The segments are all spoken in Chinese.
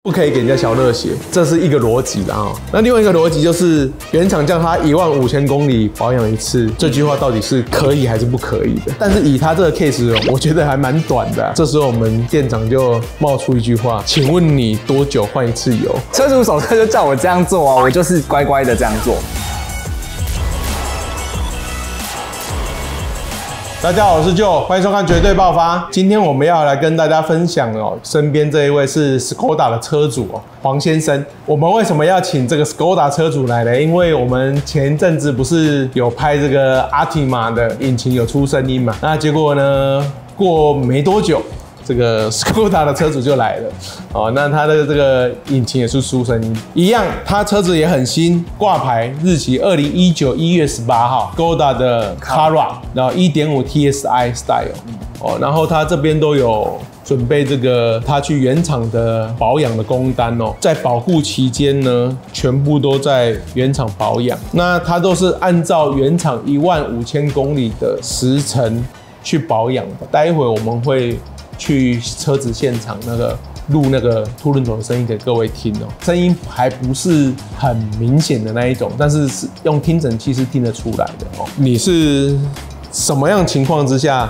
不可以给人家小热血，这是一个逻辑啦啊。那另外一个逻辑就是原厂叫他15000公里保养一次，这句话到底是可以还是不可以的？但是以他这个 case， 我觉得还蛮短的。这时候我们店长就冒出一句话：“请问你多久换一次油？”车主手册就叫我这样做啊，我就是乖乖的这样做。大家好，我是 Joe， 欢迎收看《绝对爆发》。今天我们要来跟大家分享哦，身边这一位是 Skoda 的车主哦，黄先生。我们为什么要请这个 Skoda 车主来呢？因为我们前一阵子不是有拍这个 Altima 的引擎有出声音嘛，那结果呢，过没多久，这个 Skoda 的车主就来了哦，那他的这个引擎也是出声音，一样，他车子也很新，挂牌日期2019 1月18号 ，Skoda 的 Karoq， 然后 1.5 TSI Style 哦，然后他这边都有准备这个他去原厂的保养的工单哦，在保固期间呢，全部都在原厂保养，那他都是按照原厂15000公里的时程去保养的，待会我们会去车子现场录那个凸轮轴的声音给各位听哦，声音还不是很明显的那一种，但是用听诊器是听得出来的哦。你是什么样情况之下，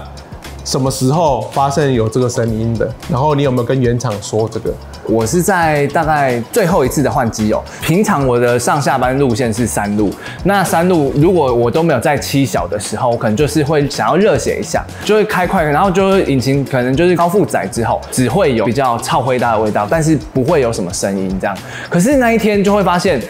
什么时候发现有这个声音的？然后你有没有跟原厂说这个？我是在大概最后一次的换机油，平常我的上下班路线是3路，那3路如果我都没有在7小的时候，我可能就是会想要热血一下，就会开快，然后就是引擎可能就是高负载之后，只会有比较臭灰大的味道，但是不会有什么声音这样。可是那一天就会发现，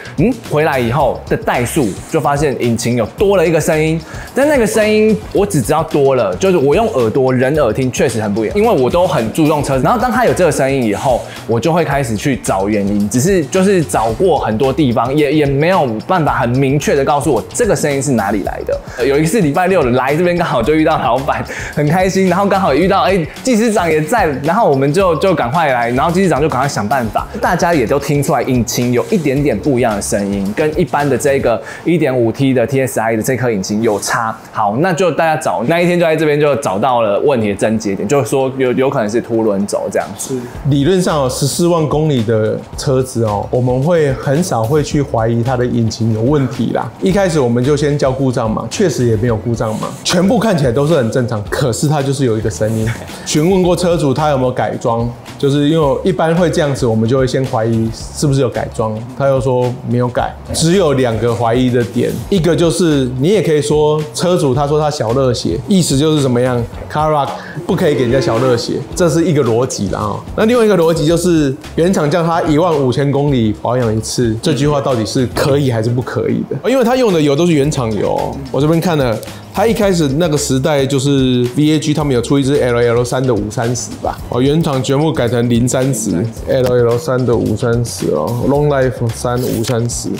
回来以后的怠速就发现引擎有多了一个声音，但那个声音我只知道多了，就是我用耳朵人耳听确实很不一样，因为我都很注重车子，然后当它有这个声音以后，我就会开始去找原因，只是就是找过很多地方，也没有办法很明确的告诉我这个声音是哪里来的。有一次礼拜六来这边刚好就遇到老板，很开心，然后刚好也遇到技师长也在，然后我们就赶快来，然后技师长就赶快想办法，大家也都听出来引擎有一点点不一样的声音，跟一般的这个 1.5T 的 TSI 的这颗引擎有差。好，那就大家找那一天就在这边就找到了问题的症结点，就是说有可能是凸轮轴这样子。理论上14万公里的车子哦，我们会很少会去怀疑它的引擎有问题啦。一开始我们就先叫故障码，确实也没有故障码，全部看起来都是很正常，可是它就是有一个声音。询问过车主他有没有改装，就是因为一般会这样子，我们就会先怀疑是不是有改装，他又说没有改，只有2个怀疑的点，一个就是你也可以说车主他说他小热血，意思就是怎么样 ，Karoq 不可以给人家小热血，这是一个逻辑啦啊。那另外一个逻辑就是原厂叫他15000公里保养一次，这句话到底是可以还是不可以的？因为他用的油都是原厂油，我这边看了。他一开始那个时代就是 VAG 他们有出一支 LL3 的530吧，原厂全部改成030 LL3 的530哦 ，Long Life 3 530，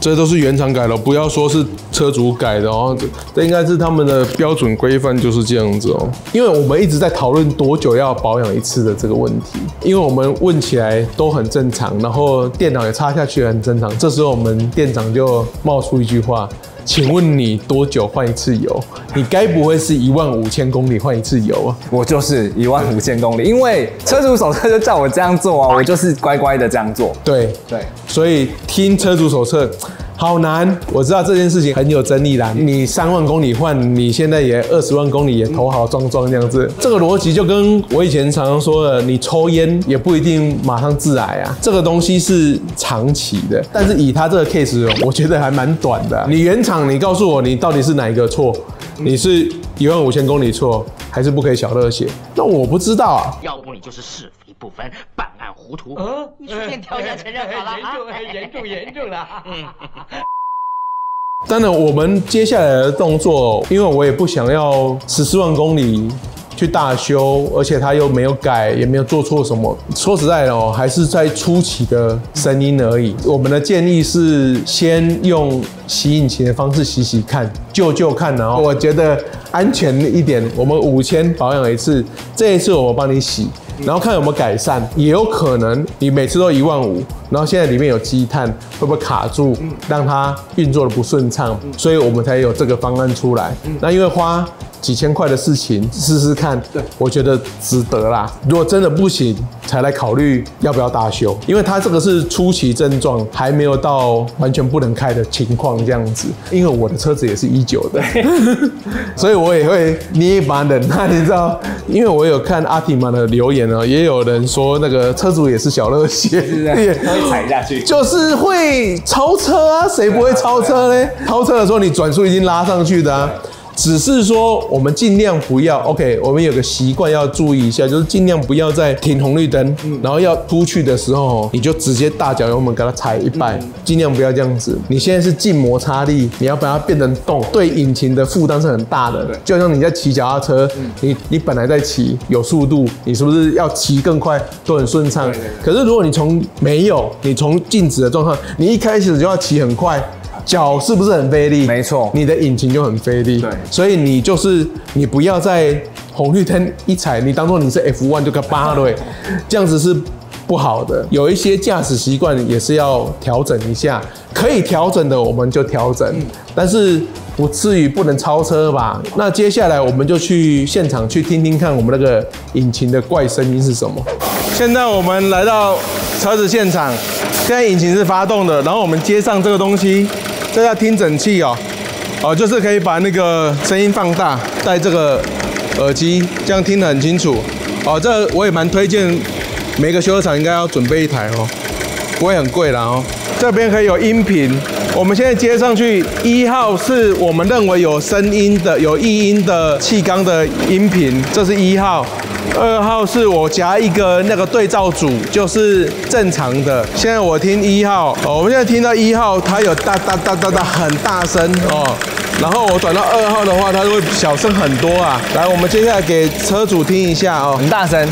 这都是原厂改的，不要说是车主改的哦，这应该是他们的标准规范就是这样子哦。因为我们一直在讨论多久要保养一次的这个问题，因为我们问起来都很正常，然后电脑也插下去也很正常，这时候我们店长就冒出一句话。请问你多久换一次油？你该不会是15000公里换一次油啊？我就是15000公里，因为车主手册就叫我这样做啊，我就是乖乖的这样做。对，所以听车主手册好难。我知道这件事情很有争议啦。你3万公里换，你现在也20万公里也头好壮壮这样子，这个逻辑就跟我以前常常说的，你抽烟也不一定马上致癌啊，这个东西是长期的。但是以他这个 case， 我觉得还蛮短的啊。你原厂你告诉我你到底是哪一个错？你是15000公里错，还是不可以小热血？那我不知道啊。要不你就是是非不分，办案糊涂。你随便挑一下承认好了啊！严重了。当然，我们接下来的动作，因为我也不想要14万公里去大修，而且他又没有改，也没有做错什么。说实在的哦，还是在初期的声音而已。我们的建议是先用洗引擎的方式洗看，救看，然后我觉得安全一点，我们5000保养一次，这一次我们帮你洗。然后看有没有改善，也有可能你每次都15000，然后现在里面有积碳，会不会卡住，让它运作的不顺畅？所以我们才有这个方案出来。那因为花几千块的事情试试看，我觉得值得啦。如果真的不行，才来考虑要不要大修，因为它这个是初期症状，还没有到完全不能开的情况这样子。因为我的车子也是19的，所以我也会捏一把冷汗，你知道？因为我有看阿提玛的留言呢，也有人说那个车主也是小热血，会踩下去，就是会超车啊，谁不会超车呢？超车的时候你转速已经拉上去的啊。只是说，我们尽量不要 OK， 我们有个习惯要注意一下，就是尽量不要在停红绿灯，然后要出去的时候，你就直接大脚油门给它踩100，尽量不要这样子。你现在是静摩擦力，你要把它变成动，对引擎的负担是很大的。就像你在骑脚踏车，你本来在骑有速度，你是不是要骑更快都很顺畅？可是如果你从静止的状况，你一开始就要骑很快。脚是不是很费力？没错，你的引擎就很费力。对，所以你不要在红绿灯一踩，你当做你是 F1 就个8了，这样子是不好的。有一些驾驶习惯也是要调整一下，可以调整的我们就调整，但是不至于不能超车吧？那接下来我们就去现场去听听看我们那个引擎的怪声音是什么。现在我们来到车子现场，现在引擎是发动的，然后我们接上这个东西。这叫听诊器哦，就是可以把那个声音放大，戴这个耳机，这样听得很清楚。这我也蛮推荐，每个修车厂应该要准备一台哦，不会很贵啦哦。这边可以有音频，我们现在接上去，1号是我们认为有声音的、有异音的气缸的音频，这是1号。2号是我夹一个那个对照组，就是正常的。现在我听1号，我们现在听到1号，它有哒哒哒哒哒很大声哦。然后我转到2号的话，它会小声很多啊。来，我们接下来给车主听一下哦，很大声，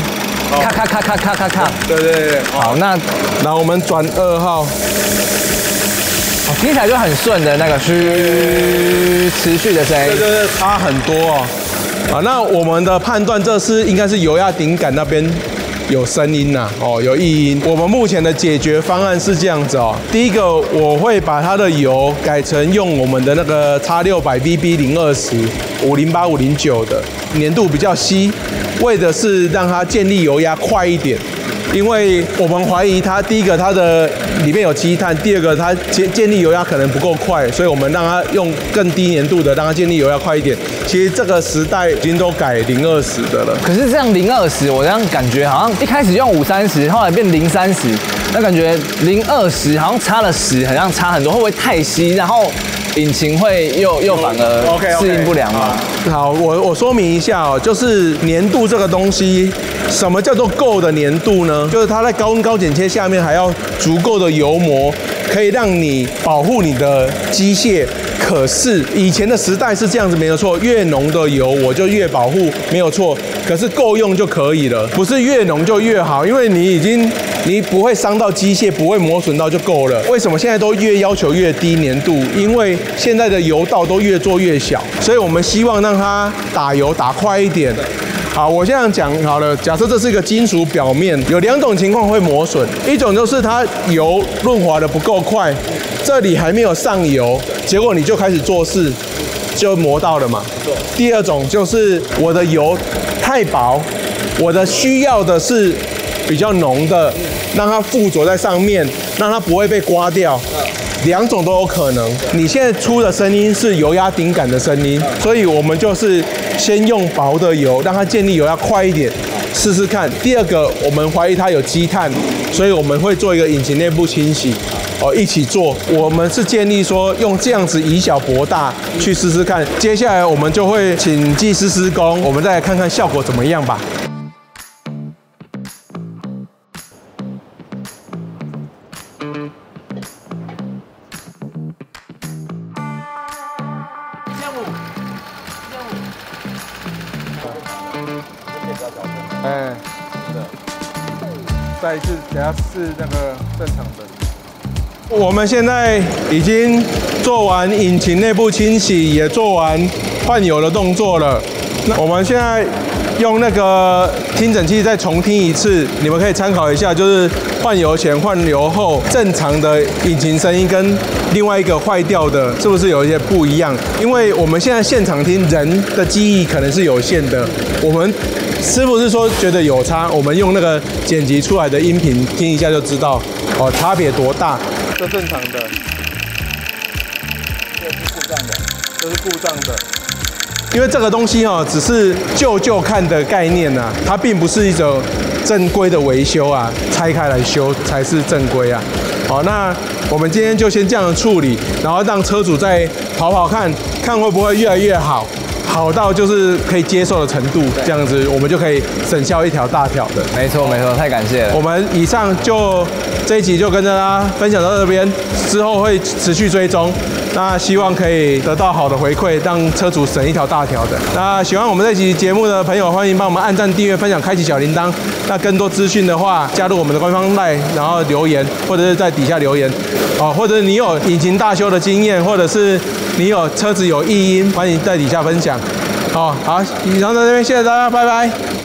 咔咔咔咔咔咔咔。对。好，那然后我们转2号，听起来就很顺的那个持续的声音，对，差很多哦。那我们的判断，这是应该是油压顶杆那边有声音呐，有异音。我们目前的解决方案是这样子哦。第一个，我会把它的油改成用我们的那个X600 VB020 508、509的，粘度比较稀，为的是让它建立油压快一点。因为我们怀疑它，第一个它的里面有积碳，第二个它建立油压可能不够快，所以我们让它用更低粘度的，让它建立油压快一点。其实这个时代已经都改020的了。可是这样020，我这样感觉好像一开始用530，后来变030，那感觉020好像差了10，好像差很多，会不会太稀？然后引擎会又反而适应不良吗？好，我说明一下哦，就是粘度这个东西，什么叫做够的粘度呢？就是它在高温高剪切下面还要足够的油膜，可以让你保护你的机械。可是以前的时代是这样子，没有错，越浓的油我就越保护，没有错。可是够用就可以了，不是越浓就越好，因为你不会伤到机械，不会磨损到就够了。为什么现在都越要求越低粘度？因为现在的油道都越做越小，所以我们希望让它打油打快一点。好，我这样讲好了。假设这是一个金属表面，有2种情况会磨损，一种就是它油润滑的不够快，这里还没有上油，结果你就开始做事，就磨到了嘛。第二种就是我的油太薄，我的需要的是比较浓的，让它附着在上面，让它不会被刮掉。2种都有可能。你现在出的声音是油压顶杆的声音，所以我们就是先用薄的油，让它建立油压快一点，试试看。第二个，我们怀疑它有积碳，所以我们会做一个引擎内部清洗，一起做。我们是建议说用这样子以小博大去试试看。接下来我们就会请技师施工，我们再来看看效果怎么样吧。再一次给它试那个正常的。我们现在已经做完引擎内部清洗，也做完换油的动作了。那我们现在用那个听诊器再重听一次，你们可以参考一下，就是换油前、换油后正常的引擎声音跟另外一个坏掉的，是不是有一些不一样？因为我们现在现场听，人的记忆可能是有限的，我们师傅是说觉得有差，我们用那个剪辑出来的音频听一下就知道哦，差别多大。这正常的，这是故障的，这是故障的。因为这个东西只是旧看的概念啊，它并不是一种正规的维修啊，拆开来修才是正规啊。好，那我们今天就先这样处理，然后让车主再跑跑看，看会不会越来越好。好到就是可以接受的程度，这样子我们就可以省下一条大条的。没错没错，太感谢了。我们以上就这一集就跟大家分享到这边，之后会持续追踪。那希望可以得到好的回馈，让车主省一条大条的。那喜欢我们这期节目的朋友，欢迎帮我们按赞、订阅、分享、开启小铃铛。那更多资讯的话，加入我们的官方 LINE， 然后留言，或者是在底下留言。或者你有引擎大修的经验，或者是你有车子有异音，欢迎在底下分享。好，以上到这边，谢谢大家，拜拜。